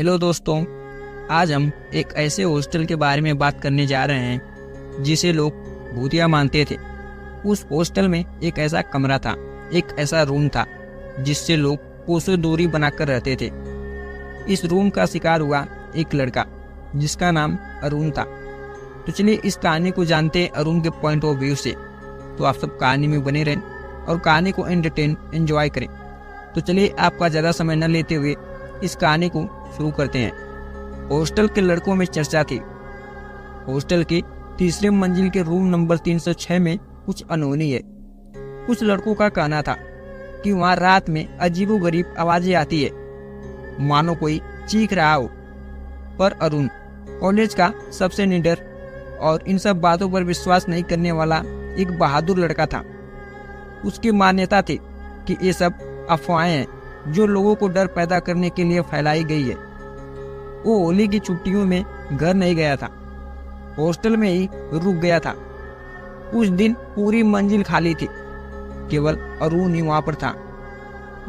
Hello दोस्तों, आज हम एक ऐसे हॉस्टल के बारे में बात करने जा रहे हैं जिसे लोग भूतिया मानते थे। उस हॉस्टल में एक ऐसा कमरा था, एक ऐसा रूम था जिससे लोग कोसों दूरी बनाकर रहते थे। इस रूम का शिकार हुआ एक लड़का जिसका नाम अरुण था। तो चलिए इस कहानी को जानते हैं अरुण के पॉइंट ऑफ व्यू से। तो आप सब कहानी में बने रहें और कहानी को एंजॉय करें। तो चलिए आपका ज़्यादा समय न लेते हुए इस कहानी को शुरू करते हैं। हॉस्टल के लड़कों में चर्चा थी। हॉस्टल के तीसरे मंजिल के रूम नंबर 306 में कुछ अनहोनी है। कुछ लड़कों का कहना था कि वहाँ रात में अजीबोगरीब आवाजें आती है, मानो कोई चीख रहा हो। पर अरुण कॉलेज का सबसे निडर और इन सब बातों पर विश्वास नहीं करने वाला एक बहादुर लड़का था। उसकी मान्यता थी कि ये सब अफवाहें हैं जो लोगों को डर पैदा करने के लिए फैलाई गई है। वो होली की छुट्टियों में घर नहीं गया था, हॉस्टल में ही रुक गया था। उस दिन पूरी मंजिल खाली थी, केवल अरुण ही वहां पर था।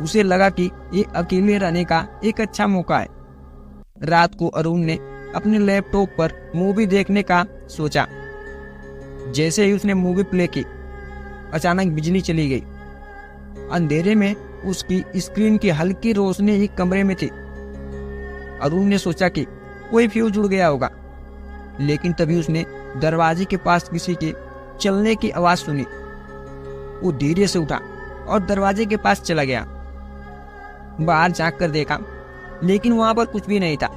उसे लगा कि ये अकेले रहने का एक अच्छा मौका है। रात को अरुण ने अपने लैपटॉप पर मूवी देखने का सोचा। जैसे ही उसने मूवी प्ले की, अचानक बिजली चली गई। अंधेरे में उसकी स्क्रीन की हल्की रोशनी ही कमरे में थी। अरुण ने सोचा कि कोई फ्यूज उड़ गया होगा, लेकिन तभी उसने दरवाजे के पास किसी के चलने की आवाज सुनी। वो धीरे से उठा और दरवाजे के पास चला गया। बाहर झांक कर देखा, लेकिन वहां पर कुछ भी नहीं था।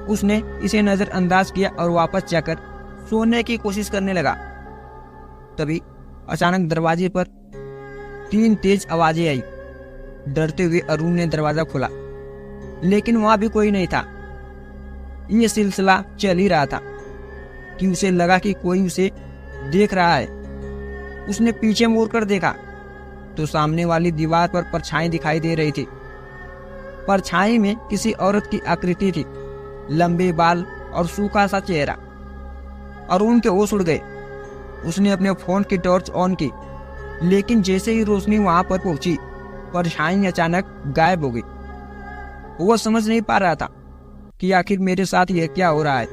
उसने इसे नजरअंदाज किया और वापस जाकर सोने की कोशिश करने लगा। तभी अचानक दरवाजे पर 3 तेज आवाजें आई। डरते हुए अरुण ने दरवाजा खोला, लेकिन वहां भी कोई नहीं था। यह सिलसिला चल ही रहा था कि उसे लगा कि कोई उसे देख रहा है। उसने पीछे मुड़कर देखा तो सामने वाली दीवार पर परछाई दिखाई दे रही थी। परछाई में किसी औरत की आकृति थी, लंबे बाल और सूखा सा चेहरा। अरुण के होश उड़ गए। उसने अपने फोन की टॉर्च ऑन की, लेकिन जैसे ही रोशनी वहां पर पहुंची, परछाई अचानक गायब हो गई। वह समझ नहीं पा रहा था कि आखिर मेरे साथ यह क्या हो रहा है।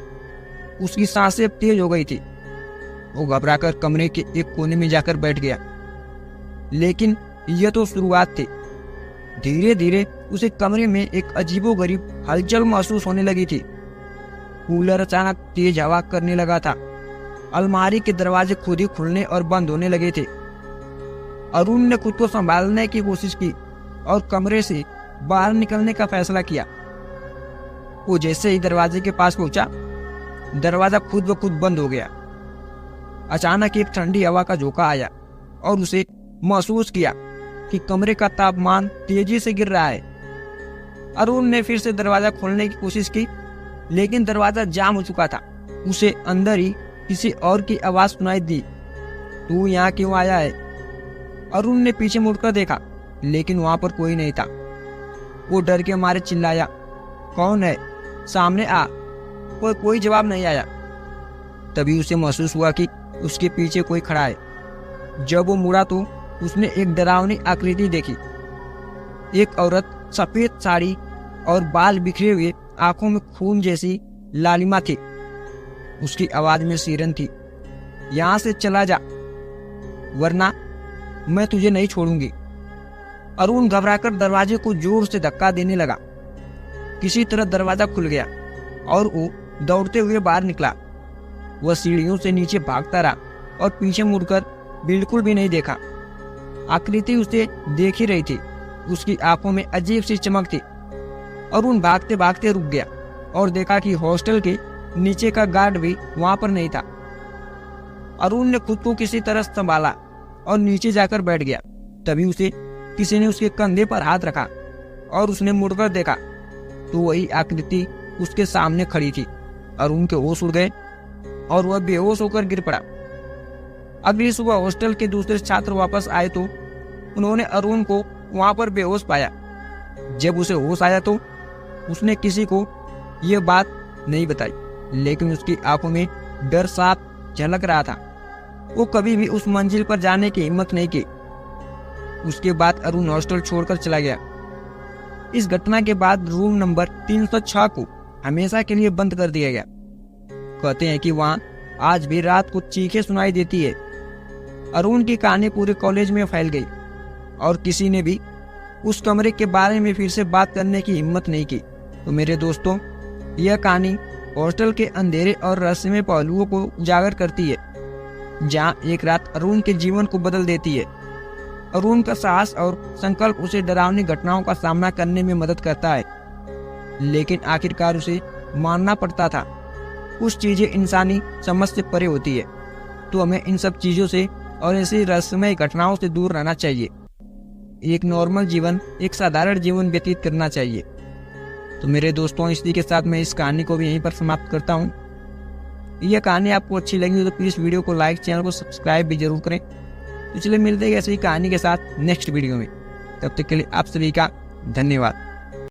उसकी सांसें तेज हो गई थी। वो घबराकर कमरे के एक कोने में जाकर बैठ गया। लेकिन यह तो शुरुआत थी। धीरे धीरे उसे कमरे में एक अजीबोगरीब हलचल महसूस होने लगी थी। कूलर अचानक तेज हवा करने लगा था। अलमारी के दरवाजे खुद ही खुलने और बंद होने लगे थे। अरुण ने खुद को संभालने की कोशिश की और कमरे से बाहर निकलने का फैसला किया। वो जैसे ही दरवाजे के पास पहुंचा, दरवाजा खुद ब खुद बंद हो गया। अचानक एक ठंडी हवा का झोंका आया और उसे महसूस किया कि कमरे का तापमान तेजी से गिर रहा है। अरुण ने फिर से दरवाजा खोलने की कोशिश की, लेकिन दरवाजा जाम हो चुका था। उसे अंदर ही किसी और की आवाज सुनाई दी, तू यहाँ क्यों आया है? अरुण ने पीछे मुड़कर देखा, लेकिन वहां पर कोई नहीं था। वो डर के मारे चिल्लाया, कौन है? सामने आ। कोई जवाब नहीं आया। तभी उसे महसूस हुआ कि उसके पीछे कोई खड़ा है। जब वो मुड़ा तो उसने एक डरावनी आकृति देखी। एक औरत, सफेद साड़ी और बाल बिखरे हुए, आंखों में खून जैसी लालिमा थी। उसकी आवाज में सिरन थी, यहां से चला जा, वरना मैं तुझे नहीं छोड़ूंगी। अरुण घबराकर दरवाजे को जोर से धक्का देने लगा। किसी तरह दरवाजा खुल गया और वो दौड़ते हुए बाहर निकला। वह सीढ़ियों से नीचे भागता रहा और पीछे मुड़कर बिल्कुल भी नहीं देखा। आकृति उसे देख ही रही थी। उसकी आंखों में अजीब सी चमक थी। अरुण भागते भागते रुक गया और देखा कि हॉस्टल के नीचे का गार्ड भी वहां पर नहीं था। अरुण ने खुद को किसी तरह संभाला और नीचे जाकर बैठ गया। तभी उसे किसी ने उसके कंधे पर हाथ रखा और उसने मुड़कर देखा तो वही आकृति उसके सामने खड़ी थी। अरुण के होश उड़ गए और वह बेहोश होकर गिर पड़ा। अगली सुबह हॉस्टल के दूसरे छात्र वापस आए तो उन्होंने अरुण को वहां पर बेहोश पाया। जब उसे होश आया तो उसने किसी को यह बात नहीं बताई, लेकिन उसकी आंखों में डर साफ झलक रहा था। वो कभी भी उस मंजिल पर जाने की हिम्मत नहीं की। उसके बाद अरुण हॉस्टल छोड़कर चला गया। इस घटना के बाद रूम नंबर 306 को हमेशा के लिए बंद कर दिया गया। कहते हैं कि वहाँ आज भी रात को चीखें सुनाई देती है। अरुण की कहानी पूरे कॉलेज में फैल गई और किसी ने भी उस कमरे के बारे में फिर से बात करने की हिम्मत नहीं की। तो मेरे दोस्तों, यह कहानी हॉस्टल के अंधेरे और रहस्यमय पहलुओं को उजागर करती है, जहाँ एक रात अरुण के जीवन को बदल देती है। अरुण का साहस और संकल्प उसे डरावनी घटनाओं का सामना करने में मदद करता है, लेकिन आखिरकार उसे मानना पड़ता था। कुछ चीजें इंसानी समझ से परे होती है, तो हमें इन सब चीजों से और ऐसी रहस्यमय घटनाओं से दूर रहना चाहिए। एक नॉर्मल जीवन, एक साधारण जीवन व्यतीत करना चाहिए। तो मेरे दोस्तों, इसी के साथ मैं इस कहानी को भी यहीं पर समाप्त करता हूँ। यह कहानी आपको अच्छी लगी तो प्लीज़ वीडियो को लाइक, चैनल को सब्सक्राइब भी जरूर करें। तो चलिए मिलते हैं ऐसी कहानी के साथ नेक्स्ट वीडियो में। तब तक के लिए आप सभी का धन्यवाद।